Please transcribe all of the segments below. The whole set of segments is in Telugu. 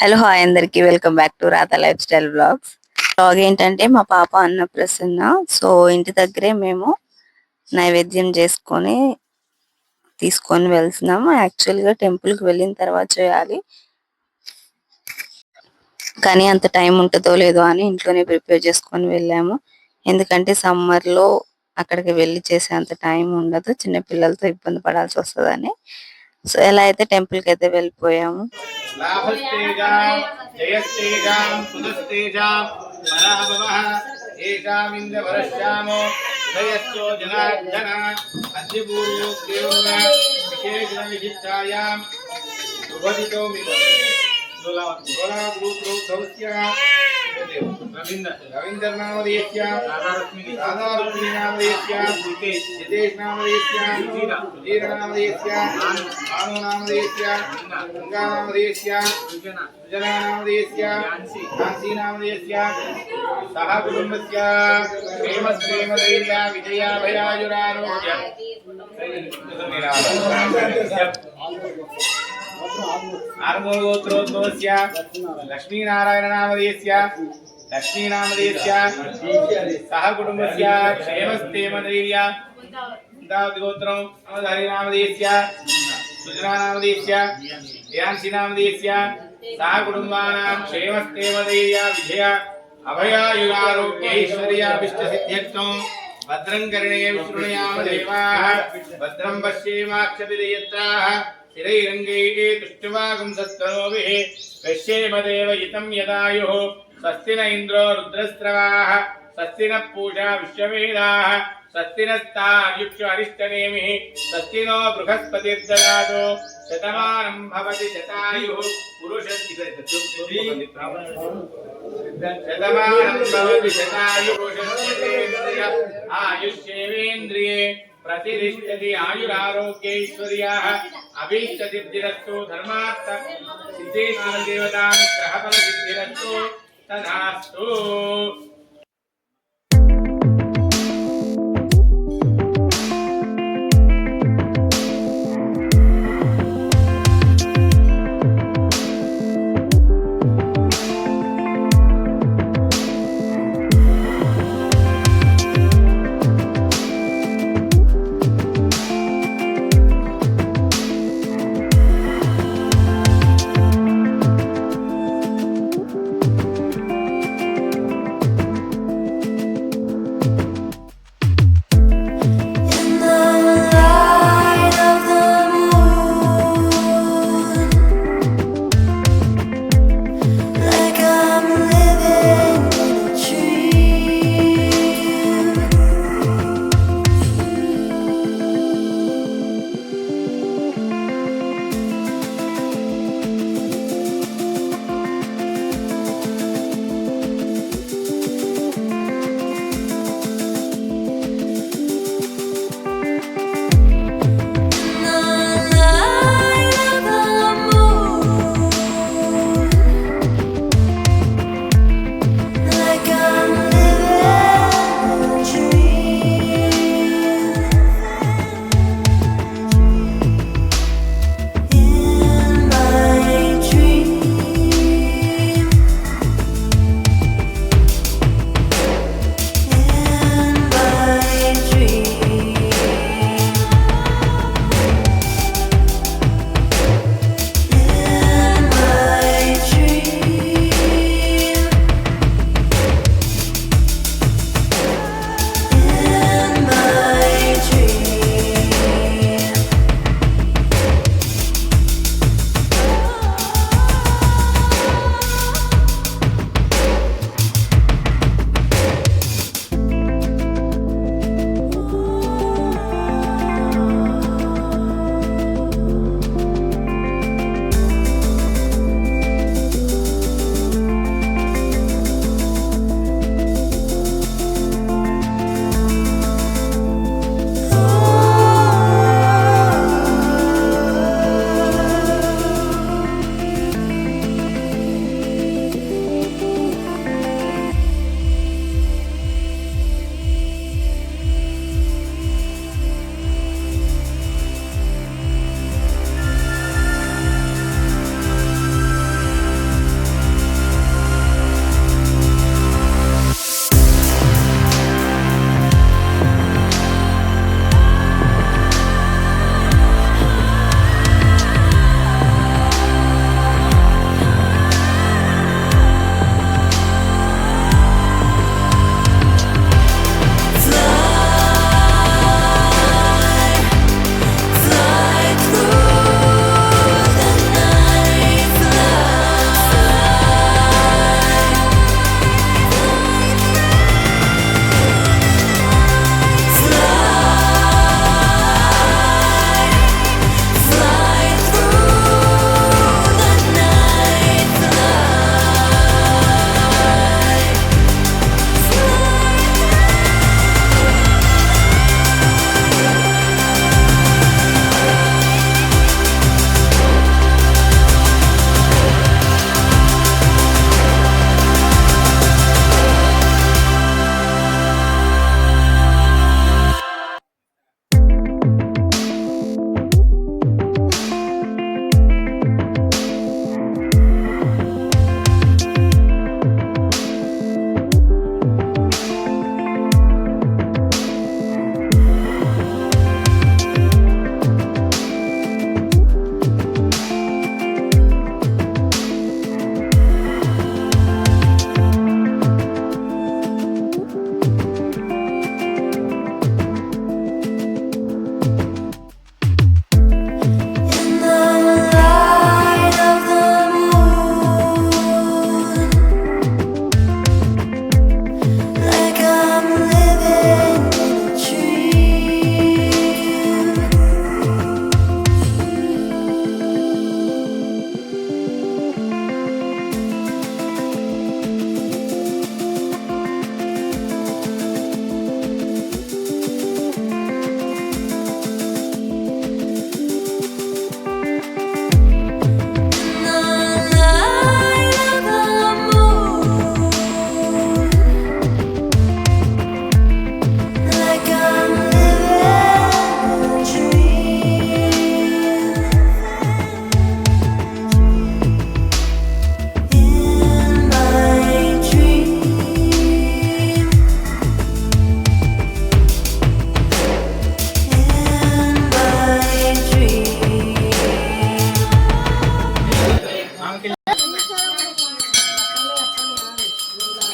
హలో హాయ్ అందరికి welcome back to Radha lifestyle blogs. Blog ఏంటంటే మా పాప అన్నప్రసన్న. సో ఇంటి దగ్గరే మేము నైవేద్యం చేసుకొని తీసుకొని వెళ్తున్నాము. యాక్చువల్గా టెంపుల్కి వెళ్ళిన తర్వాత చేయాలి, కానీ అంత టైం ఉంటుందో లేదో అని ఇంట్లోనే ప్రిపేర్ చేసుకొని వెళ్ళాము. ఎందుకంటే సమ్మర్లో అక్కడికి వెళ్ళి చేసే అంత టైం ఉండదు, చిన్న పిల్లలతో ఇబ్బంది పడాల్సి వస్తుందని. సో ఎలా అయితే టెంపుల్కి అయితే వెళ్ళిపోయాము. रविंद्र नामधेयस्य राधा रुक्मिणी नामधेयस्य जितेश नामधेयस्य सुधीर नामधेयस्य भानु नामधेयस्य गंगा नामधेयस्य सुजना नामधेयस्य झांसी नामधेयस्य सह कुटुंबस्य प्रेमधैर्य विजयाभयायुरारोग्य आर्मोगोत्रोद्भवस्य लक्ष्मीनारायण नामधेयस्य सह कुटुंबस्य क्षेमस्थेमधैर्य गोत्रं अवधारी नामधेयस्य सुजना नामधेयस्य ध्यानसी नामधेयस्य सह कुटुंबानां क्षेमस्थेमधैर्य विजय अभयायुरारोग्य ऐश्वर्याभिष्टसिद्ध्यर्थं भद्रं कर्णे विष्णुयाम देवाः भद्रं पश्येमाक्षभिर्यत्राः शिरैरङ्गैः तुष्टुवागुं सत्तनोभिः पश्येमदेव इतं यदायुः स्वस्ति न इन्द्रो रुद्रस्रवाः स्वस्ति नः पूषा विश्ववेदाः स्वस्ति नस्तार्युक्षु अरिष्टनेमिः स्वस्ति नो बृहस्पतिर्ददातु शतमानं भवति शतायुः शतमानं भवति शतायुः पुरुषस्य आयुष्येवेन्द्रिये प्रतिष्ठति आयुरारोग्यैश्वर्याः अभीष्टसिद्धिरस्तु धर्मार्थ सिद्धेश्वर देवतानुग्रहफल सिद्धिरस्तु तदास्तु।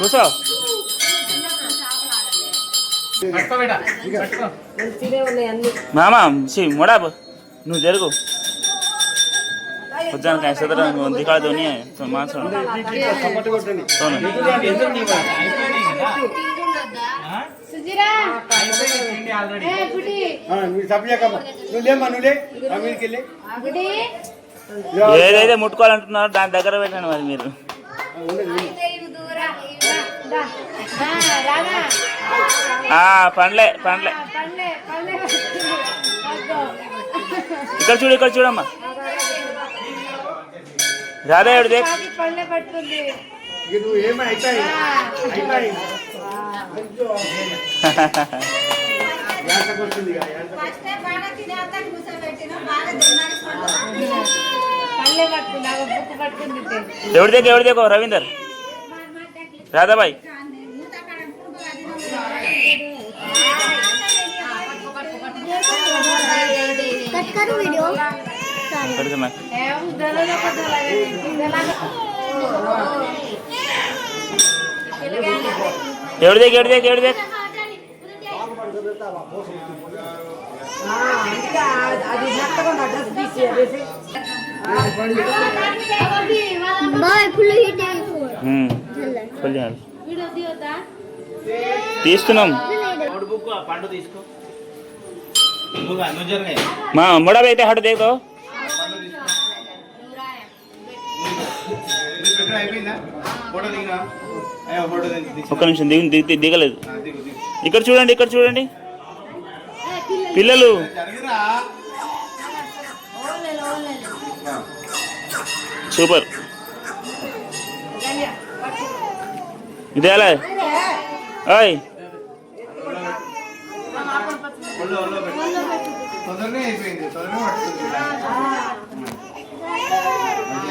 కూర్చో. పట్టుకో బేటా, పట్టుకో. మామ మొడాబు నువ్వు జరుగు. खुजान काय सदर दिखा दो नहीं है तो मान सुन ఎందుకు నీవు అయిపోయినాయి కదా? అయిపోయినాయి ఆల్రెడీ. ఏదైతే ముట్టుకోవాలంటున్నారో దాని దగ్గర పెట్టండి మరి మీరు. పండ్లే పండ్లే ఇక్కడ చూడు ఇక్కడ చూడమ్మా. రాధా ఎవడు దేక్ ఎవడు దేకో రవీందర్ రాధాబాయ్. ఎవడు దేక్ తీస్తున్నాం. పండు తీసుకో. మా మొడా అయితే హటు దేకో. ఒక్క నిమిషం దిగలేదు. ఇక్కడ చూడండి ఇక్కడ చూడండి పిల్లలు. సూపర్. ఇదేలా ఓయ్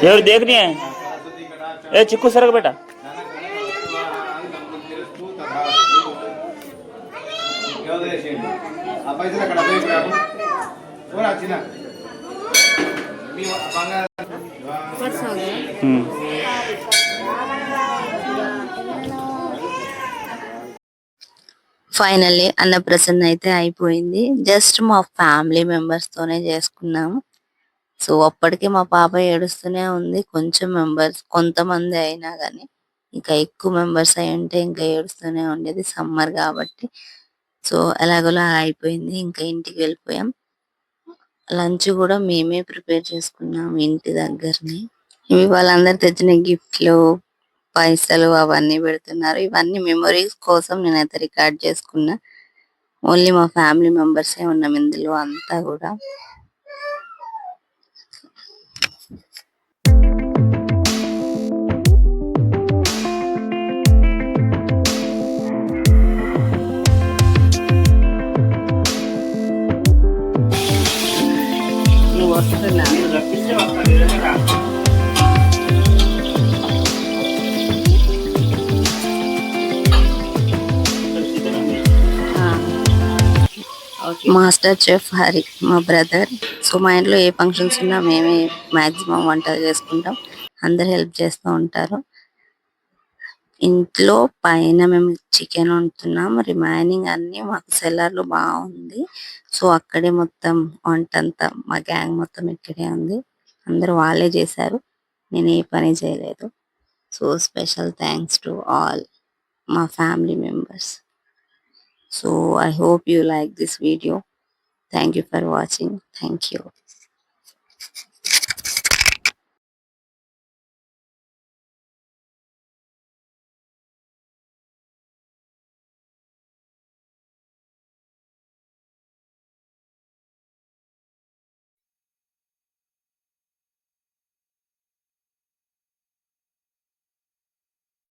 ఎవరు దేకని ఏ చిక్కు సరగ బేటా. ఫైనల్లీ అన్నప్రసన్న అయితే అయిపోయింది. జస్ట్ మా ఫ్యామిలీ మెంబర్స్ తోనే చేసుకున్నాము. సో అప్పటికి మా పాప ఏడుస్తూనే ఉంది. కొంచెం మెంబర్స్ కొంతమంది అయినా కానీ ఇంకా ఎక్కువ మెంబర్స్ అయి ఉంటే ఇంకా ఏడుస్తూనే ఉండేది. సమ్మర్ కాబట్టి సో ఎలాగోలా అయిపోయింది. ఇంకా ఇంటికి వెళ్ళిపోయాం. లంచ్ కూడా మేమే ప్రిపేర్ చేసుకున్నాం ఇంటి దగ్గరనే. ఇవి వాళ్ళందరూ తెచ్చిన గిఫ్ట్లు పైసలు అవన్నీ పెడుతున్నారు. ఇవన్నీ మెమరీస్ కోసం నేనైతే రికార్డ్ చేసుకున్నా. ఓన్లీ మా ఫ్యామిలీ మెంబర్సే ఉన్నాం ఇందులో అంతా కూడా. మాస్టర్ చెఫ్ హరి మా బ్రదర్. సో మా ఇంట్లో ఏ ఫంక్షన్స్ ఉన్నా మేమే మాక్సిమం వంటలు చేసుకుంటాం. అందరు హెల్ప్ చేస్తూ ఉంటారు. ఇంట్లో పైన మేము చికెన్ వండుతున్నాం. రిమైనింగ్ అన్ని మాకు సెల్లర్ లో బాగుంది. సో అక్కడే మొత్తం వంట అంతా మా గ్యాంగ్ మొత్తం ఇక్కడే ఉంది. అందరూ వాళ్ళే చేశారు. నేను ఏ పని చేయలేదు. So special thanks to all my family members. So I hope you like this video. Thank you for watching. Thank you.